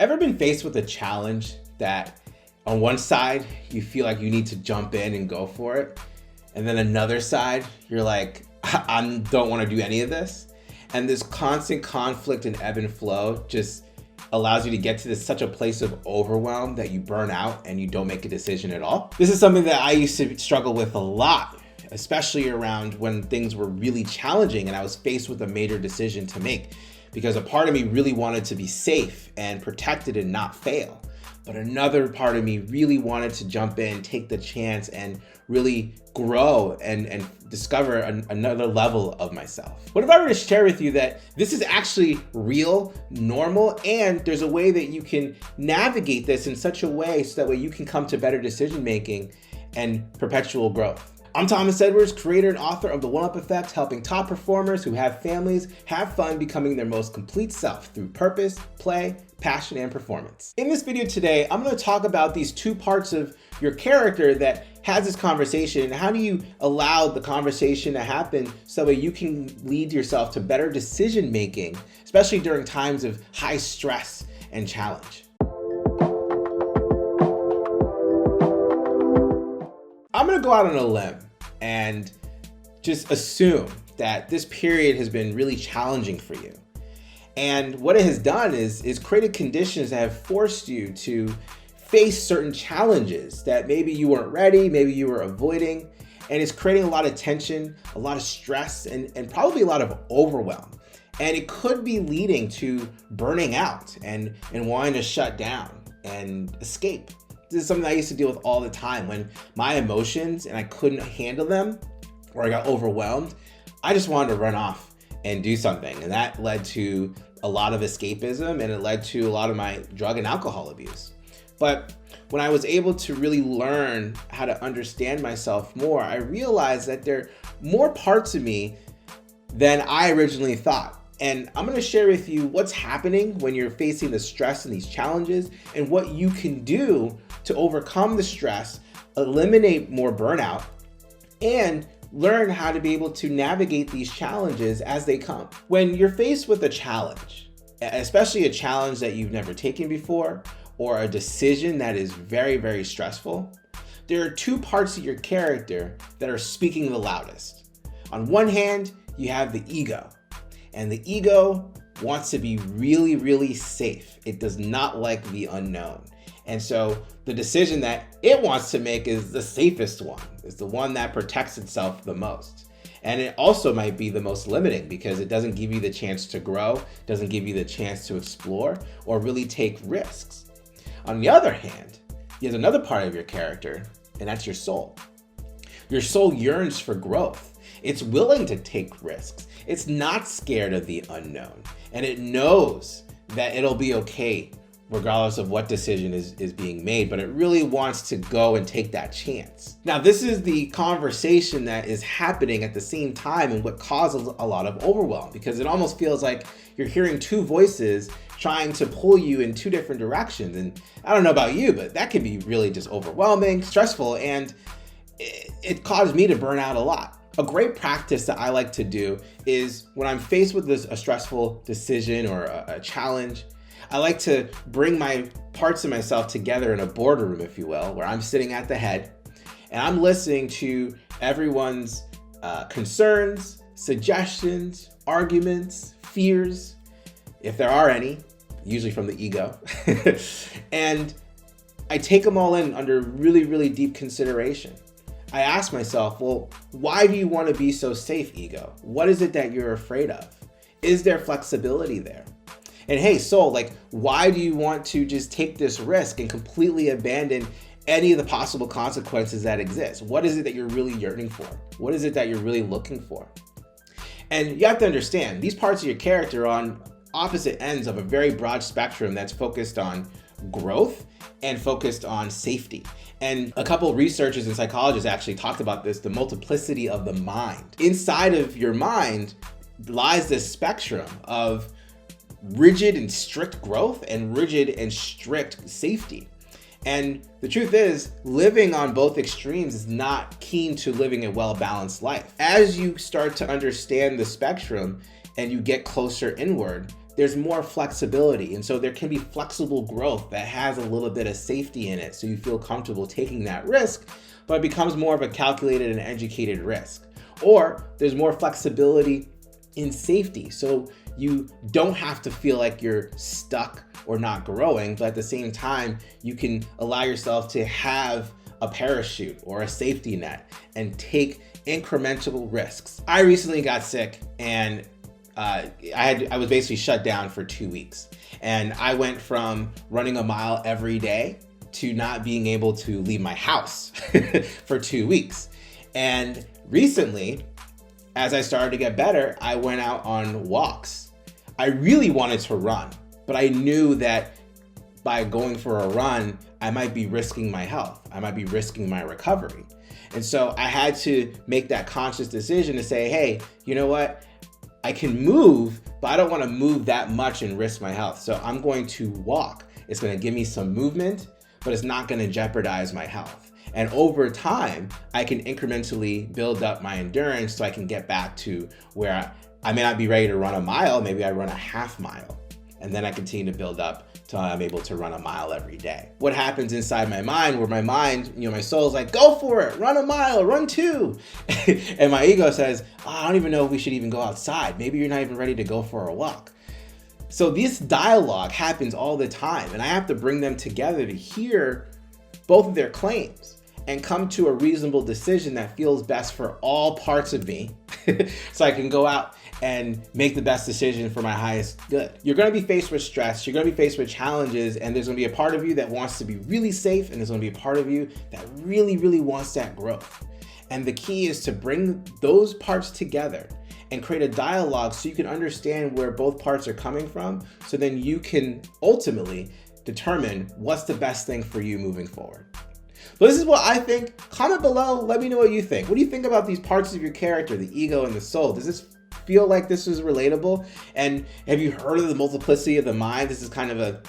Ever been faced with a challenge that on one side you feel like you need to jump in and go for it, and then another side you're like, I don't want to do any of this? And this constant conflict and ebb and flow just allows you to get to such a place of overwhelm that you burn out and you don't make a decision at all. This is something that I used to struggle with a lot, especially around when things were really challenging and I was faced with a major decision to make, because a part of me really wanted to be safe and protected and not fail. But another part of me really wanted to jump in, take the chance, and really grow and discover another level of myself. What if I were to share with you that this is actually real, normal, and there's a way that you can navigate this in such a way so that way you can come to better decision making and perpetual growth? I'm Thomas Edwards, creator and author of The One-Up Effect, helping top performers who have families have fun becoming their most complete self through purpose, play, passion, and performance. In this video today, I'm going to talk about these two parts of your character that has this conversation, and how do you allow the conversation to happen so that you can lead yourself to better decision making, especially during times of high stress and challenge. I'm gonna go out on a limb and just assume that this period has been really challenging for you. And what it has done is created conditions that have forced you to face certain challenges that maybe you weren't ready, maybe you were avoiding, and it's creating a lot of tension, a lot of stress, and probably a lot of overwhelm. And it could be leading to burning out and wanting to shut down and escape. This is something I used to deal with all the time when my emotions and I couldn't handle them or I got overwhelmed. I just wanted to run off and do something. And that led to a lot of escapism, and it led to a lot of my drug and alcohol abuse. But when I was able to really learn how to understand myself more, I realized that there are more parts of me than I originally thought. And I'm gonna share with you what's happening when you're facing the stress and these challenges, and what you can do to overcome the stress, eliminate more burnout, and learn how to be able to navigate these challenges as they come. When you're faced with a challenge, especially a challenge that you've never taken before, or a decision that is very, very stressful, there are two parts of your character that are speaking the loudest. On one hand, you have the ego. And the ego wants to be really, really safe. It does not like the unknown. And so the decision that it wants to make is the safest one. It's the one that protects itself the most. And it also might be the most limiting because it doesn't give you the chance to grow, doesn't give you the chance to explore or really take risks. On the other hand, there's another part of your character, and that's your soul. Your soul yearns for growth. It's willing to take risks. It's not scared of the unknown, and it knows that it'll be okay regardless of what decision is being made, but it really wants to go and take that chance. Now, this is the conversation that is happening at the same time, and what causes a lot of overwhelm, because it almost feels like you're hearing two voices trying to pull you in two different directions. And I don't know about you, but that can be really just overwhelming, stressful, and it caused me to burn out a lot. A great practice that I like to do is when I'm faced with a stressful decision or a challenge, I like to bring my parts of myself together in a boardroom, if you will, where I'm sitting at the head and I'm listening to everyone's concerns, suggestions, arguments, fears, if there are any, usually from the ego. And I take them all in under really, really deep consideration. I ask myself, well, why do you want to be so safe, ego? What is it that you're afraid of? Is there flexibility there? And hey, soul, like, why do you want to just take this risk and completely abandon any of the possible consequences that exist? What is it that you're really yearning for? What is it that you're really looking for? And you have to understand, these parts of your character are on opposite ends of a very broad spectrum that's focused on growth and focused on safety. And a couple of researchers and psychologists actually talked about this, the multiplicity of the mind. Inside of your mind lies this spectrum of rigid and strict growth and rigid and strict safety. And the truth is, living on both extremes is not keen to living a well-balanced life. As you start to understand the spectrum and you get closer inward, there's more flexibility. And so there can be flexible growth that has a little bit of safety in it. So you feel comfortable taking that risk, but it becomes more of a calculated and educated risk. Or there's more flexibility in safety. So you don't have to feel like you're stuck or not growing, but at the same time, you can allow yourself to have a parachute or a safety net and take incremental risks. I recently got sick and I was basically shut down for 2 weeks. And I went from running a mile every day to not being able to leave my house for 2 weeks. And recently, as I started to get better, I went out on walks. I really wanted to run, but I knew that by going for a run, I might be risking my health. I might be risking my recovery. And so I had to make that conscious decision to say, hey, you know what? I can move, but I don't want to move that much and risk my health. So I'm going to walk. It's going to give me some movement, but it's not going to jeopardize my health. And over time, I can incrementally build up my endurance so I can get back to where I may not be ready to run a mile. Maybe I run a half mile. And then I continue to build up till I'm able to run a mile every day. What happens inside my mind, where my mind, my soul is like, go for it, run a mile, run 2. And my ego says, oh, I don't even know if we should even go outside. Maybe you're not even ready to go for a walk. So this dialogue happens all the time, and I have to bring them together to hear both of their claims and come to a reasonable decision that feels best for all parts of me so I can go out and make the best decision for my highest good. You're gonna be faced with stress, you're gonna be faced with challenges, and there's gonna be a part of you that wants to be really safe, and there's gonna be a part of you that really, really wants that growth. And the key is to bring those parts together and create a dialogue so you can understand where both parts are coming from, so then you can ultimately determine what's the best thing for you moving forward. So this is what I think. Comment below, let me know what you think. What do you think about these parts of your character, the ego and the soul? Does this feel like this is relatable? And have you heard of the multiplicity of the mind? This is kind of a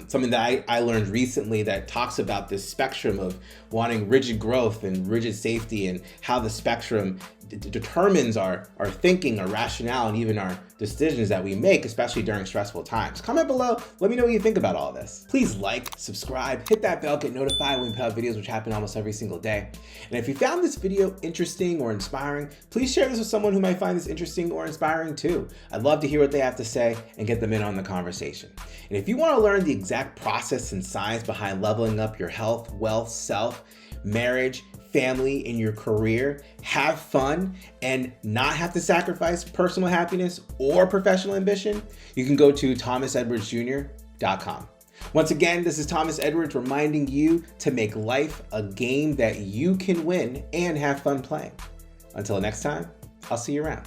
something that I learned recently that talks about this spectrum of wanting rigid growth and rigid safety, and how the spectrum determines our thinking, our rationale, and even our decisions that we make, especially during stressful times. Comment below, let me know what you think about all this. Please like, subscribe, hit that bell, get notified when we put out videos, which happen almost every single day. And if you found this video interesting or inspiring, please share this with someone who might find this interesting or inspiring too. I'd love to hear what they have to say and get them in on the conversation. And if you want to learn the exact process and science behind leveling up your health, wealth, self, marriage, family, and your career, have fun, and not have to sacrifice personal happiness or professional ambition, you can go to thomasedwardsjr.com. Once again, this is Thomas Edwards reminding you to make life a game that you can win and have fun playing. Until next time, I'll see you around.